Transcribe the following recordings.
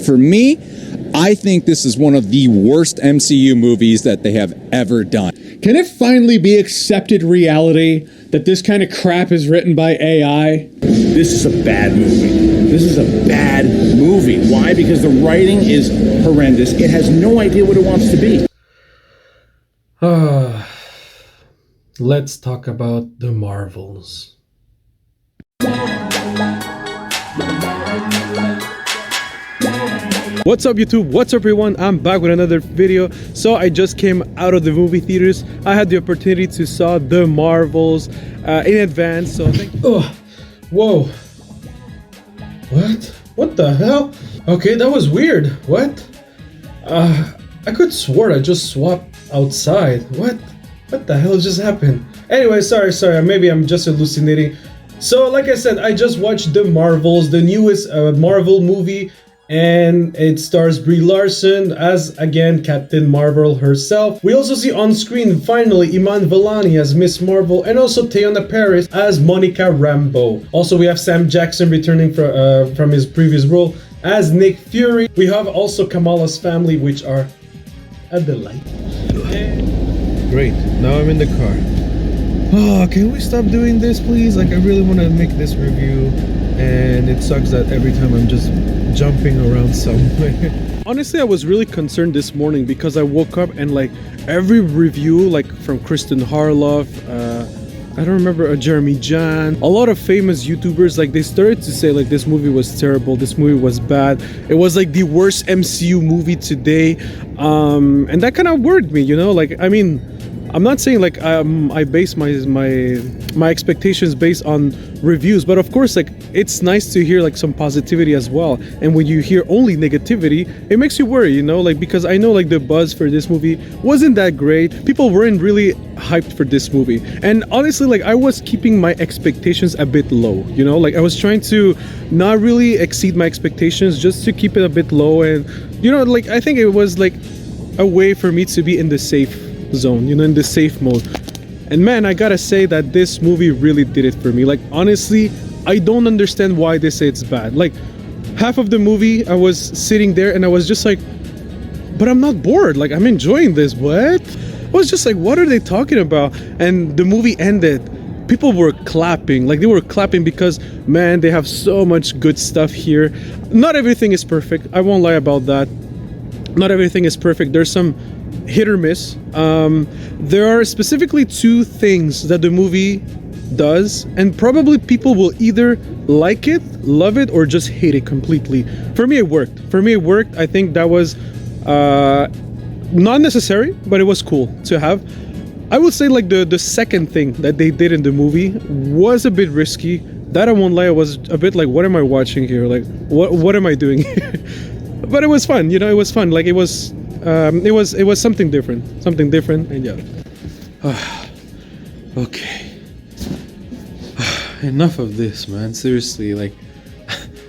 for me, I think this is one of the worst MCU movies that they have ever done. Can it finally be accepted reality that this kind of crap is written by AI? This is a bad movie. This is a bad movie. Why? Because the writing is horrendous. It has no idea what it wants to be. Let's talk about the Marvels. What's up YouTube? What's up everyone? I'm back with another video. So I just came out of the movie theaters. I had the opportunity to saw the Marvels in advance. So thank you. Oh, whoa. What the hell? Okay, that was weird. What? I could swear I just swapped outside. What the hell just happened? Anyway, sorry. Maybe I'm just hallucinating. So like I said, I just watched the Marvels, the newest Marvel movie. And it stars Brie Larson as, again, Captain Marvel herself. We also see on screen, finally, Iman Vellani as Miss Marvel, and also Teyonah as Monica Rambeau. Also, we have Sam Jakcson returning from his previous role as Nick Fury. We have also Kamala's family, which are a delight. Great, now I'm in the car. Oh, can we stop doing this, please? Like, I really want to make this review, and it sucks that every time I'm just jumping around somewhere. Honestly, I was really concerned this morning because I woke up and like every review, like from Kristen Harloff, I don't remember, Jeremy Jan, a lot of famous YouTubers, like they started to say like this movie was terrible, this movie was bad, it was like the worst MCU movie today, and that kind of worried me, you know, like, I mean, I'm not saying like I base my expectations based on reviews, but of course like it's nice to hear like some positivity as well. And when you hear only negativity, it makes you worry, you know, like because I know like the buzz for this movie wasn't that great. People weren't really hyped for this movie, and honestly like I was keeping my expectations a bit low, you know, like I was trying to not really exceed my expectations, just to keep it a bit low. And you know, like I think it was like a way for me to be in the safe zone, you know, in the safe mode. And man, I gotta say that this movie really did it for me. Like honestly, I don't understand why they say it's bad. Like half of the movie I was sitting there and I was just like, but I'm not bored, like I'm enjoying this. What? I was just like, what are they talking about? And the movie ended, people were clapping, like they were clapping because man, they have so much good stuff here. Not everything is perfect, I won't lie about that. Not everything is perfect. There's some hit or miss. There are specifically two things that the movie does, and probably people will either like it, love it, or just hate it completely. For me it worked. I think that was not necessary, but it was cool to have. I would say like the second thing that they did in the movie was a bit risky. That I won't lie, I was a bit like, what am I watching here? Like what am I doing here? But it was fun, you know, it was fun. Like it was something different, and yeah. Okay. Enough of this, man. Seriously, like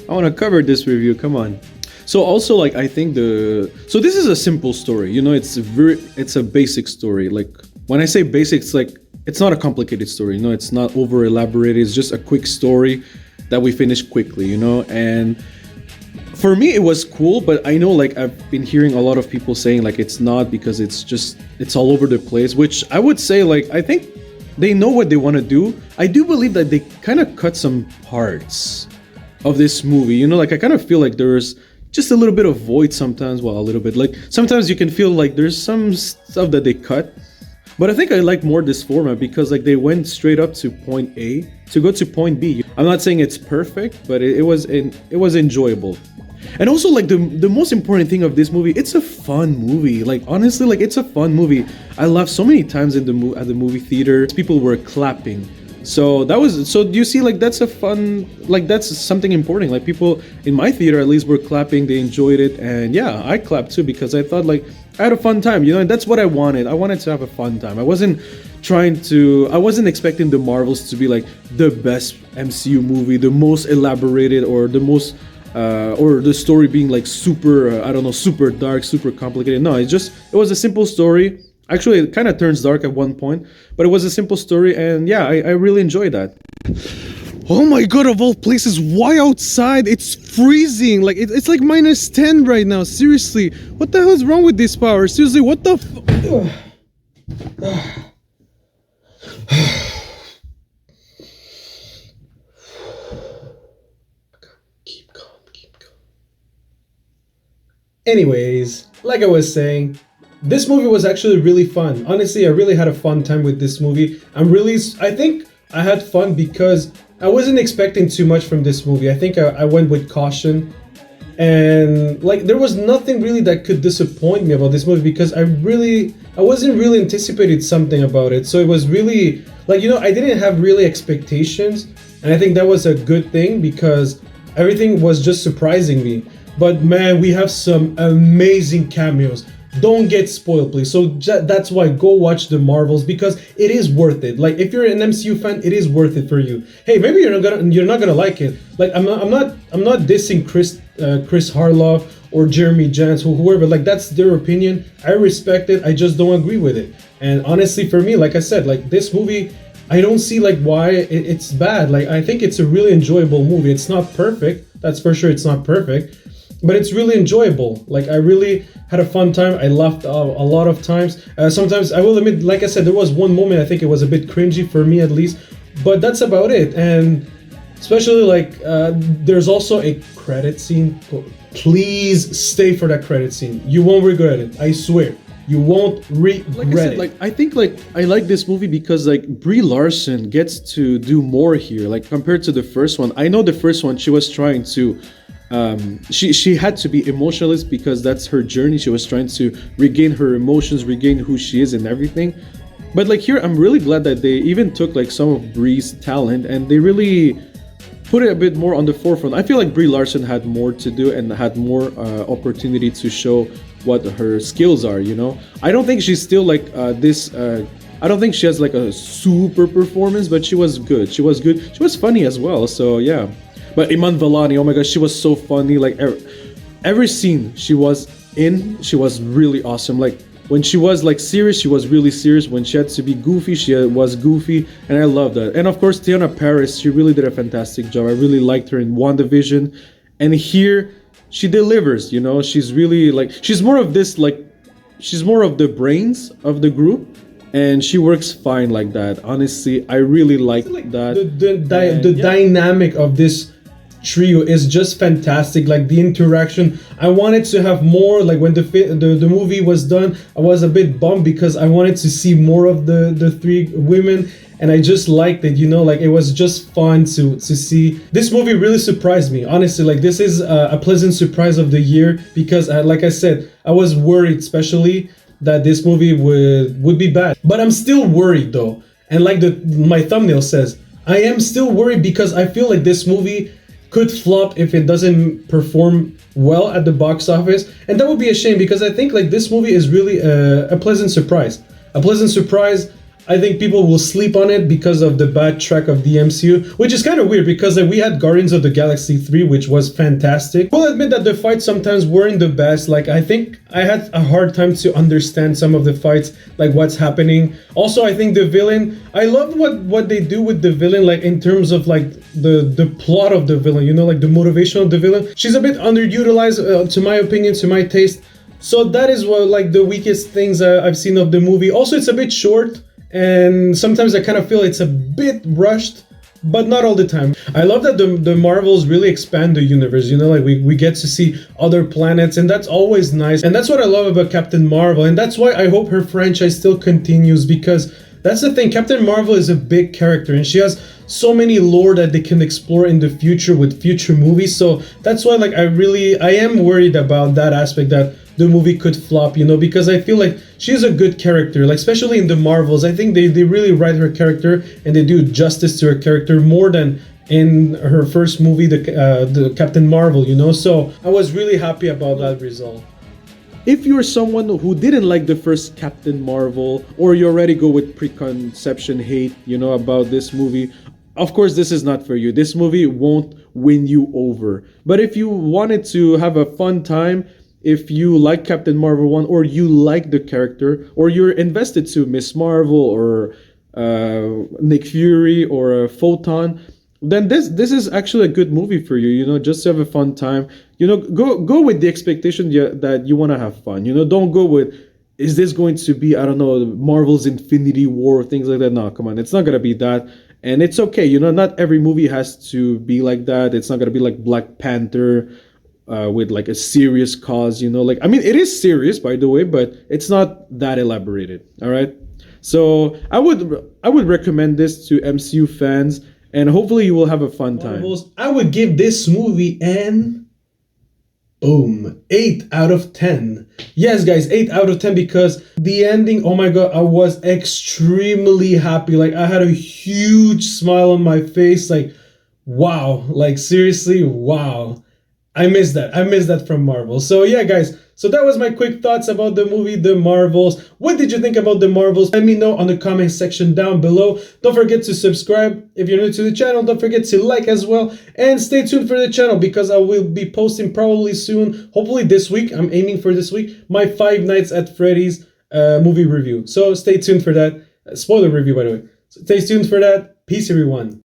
I want to cover this review. Come on. So also, like I think so this is a simple story. You know, it's a basic story. Like when I say basic, it's like it's not a complicated story. You know, it's not over elaborated. It's just a quick story that we finish quickly. You know, and for me it was cool, but I know like I've been hearing a lot of people saying like it's not, because it's all over the place, which I would say like I think they know what they want to do. I do believe that they kind of cut some parts of this movie, you know, like I kind of feel like there's just a little bit of void sometimes. Well, a little bit, like sometimes you can feel like there's some stuff that they cut, but I think I like more this format because like they went straight up to point A to go to point B. I'm not saying it's perfect, but it was enjoyable. And also like the most important thing of this movie, it's a fun movie. Like honestly, like it's a fun movie. I laughed so many times at the movie theater. People were clapping. So you see, like that's a fun, like that's something important. Like people in my theater at least were clapping, they enjoyed it, and yeah, I clapped too because I thought like I had a fun time, you know, and that's what I wanted. I wanted to have a fun time. I wasn't expecting the Marvels to be like the best MCU movie, the most elaborated, or the most or the story being like super, I don't know, super dark, super complicated. No, it was a simple story. Actually, it kind of turns dark at one point, but it was a simple story, and yeah, I really enjoyed that. Oh my god, of all places, why outside? It's freezing. Like, it's like -10 right now. Seriously. What the hell is wrong with this power? Seriously, what the Keep calm. Anyways, like I was saying, this movie was actually really fun. Honestly, I really had a fun time with this movie. I think I had fun because I wasn't expecting too much from this movie. I think I went with caution. And like there was nothing really that could disappoint me about this movie because I wasn't really anticipating something about it. So it was really like, I didn't have really expectations, and I think that was a good thing because everything was just surprising me. But man, we have some amazing cameos. Don't get spoiled, please. So that's why go watch the Marvels because it is worth it. Like if you're an MCU fan, it is worth it for you. Hey, maybe you're not gonna like it. Like I'm not dissing Chris Harloff or Jeremy Jans or whoever. Like that's their opinion. I respect it. I just don't agree with it. And honestly, for me, like I said, like this movie, I don't see like why it's bad. Like I think it's a really enjoyable movie. It's not perfect. That's for sure. It's not perfect. But it's really enjoyable. Like I really had a fun time. I laughed a lot of times. Sometimes I will admit, like I said, there was one moment I think it was a bit cringy for me at least. But that's about it. And especially like there's also a credit scene. Please stay for that credit scene. You won't regret it. I swear. You won't regret it. Like I think like I like this movie because like Brie Larson gets to do more here. Like compared to the first one. I know the first one she was trying to. She had to be emotionless because that's her journey. She was trying to regain her emotions, regain who she is and everything. But like here, I'm really glad that they even took like some of Brie's talent and they really put it a bit more on the forefront. I feel like Brie Larson had more to do and had more opportunity to show what her skills are, I don't think she's still like I don't think she has like a super performance, but she was good. She was funny as well, so yeah. But Iman Vellani, oh my gosh, she was so funny. Like every scene she was in, she was really awesome. Like when she was like serious, she was really serious. When she had to be goofy, she was goofy, and I love that. And of course, Teyonah Paris, she really did a fantastic job. I really liked her in WandaVision, and here she delivers. She's really like she's more of the brains of the group. And she works fine like that. Honestly, I really like that. The dynamic of this trio is just fantastic. Like the interaction, I wanted to have more. Like when the movie was done, I was a bit bummed because I wanted to see more of the three women, and I just liked it. Like it was just fun to see. This movie really surprised me. Honestly, like this is a pleasant surprise of the year because, like I said, I was worried, especially that this movie would be bad. But I'm still worried though. And like my thumbnail says, I am still worried because I feel like this movie could flop if it doesn't perform well at the box office. And that would be a shame because I think like this movie is really a pleasant surprise. A pleasant surprise. I think people will sleep on it because of the bad track of the MCU, which is kind of weird because we had Guardians of the Galaxy 3, which was fantastic. I'll admit that the fights sometimes weren't the best. Like I think I had a hard time to understand some of the fights, like what's happening. Also, I think the villain, I love what they do with the villain, like in terms of like the plot of the villain, like the motivation of the villain. She's a bit underutilized, to my opinion, to my taste. So that is what like the weakest things I've seen of the movie. Also, it's a bit short. And sometimes I kind of feel it's a bit rushed, but not all the time. I love that the Marvels really expand the universe, like we get to see other planets, and that's always nice. And that's what I love about Captain Marvel, and that's why I hope her franchise still continues, because that's the thing, Captain Marvel is a big character, and she has so many lore that they can explore in the future with future movies. So that's why like I am worried about that aspect, that the movie could flop, because I feel like she's a good character, like especially in the Marvels. I think they really write her character and they do justice to her character more than in her first movie, the Captain Marvel, So I was really happy about that result. If you're someone who didn't like the first Captain Marvel, or you already go with preconception hate, about this movie, of course, this is not for you. This movie won't win you over. But if you wanted to have a fun time, if you like Captain Marvel 1, or you like the character, or you're invested to Miss Marvel, or Nick Fury, or Photon, then this is actually a good movie for you. You know, just to have a fun time. You know, go with the expectation that you want to have fun. You know, don't go with, is this going to be, I don't know, Marvel's Infinity War or things like that? No, come on, it's not gonna be that. And it's okay. You know, not every movie has to be like that. It's not gonna be like Black Panther. With like a serious cause, you know, like, I mean, it is serious, by the way, but it's not that elaborated. All right, so I would recommend this to MCU fans, and hopefully you will have a fun time. I would give this movie an boom 8 out of 10. Yes, guys, 8 out of 10, because the ending, oh my god, I was extremely happy. Like, I had a huge smile on my face. Like, wow, like seriously, wow. I missed that from Marvel. So yeah, guys, so that was my quick thoughts about the movie The Marvels. What did you think about The Marvels? Let me know on the comment section down below. Don't forget to subscribe if you're new to the channel. Don't forget to like as well, and stay tuned for the channel, because I will be posting probably soon, hopefully this week, I'm aiming for this week, my Five Nights at Freddy's movie review. So stay tuned for that. Spoiler review, by the way. So stay tuned for that. Peace, everyone.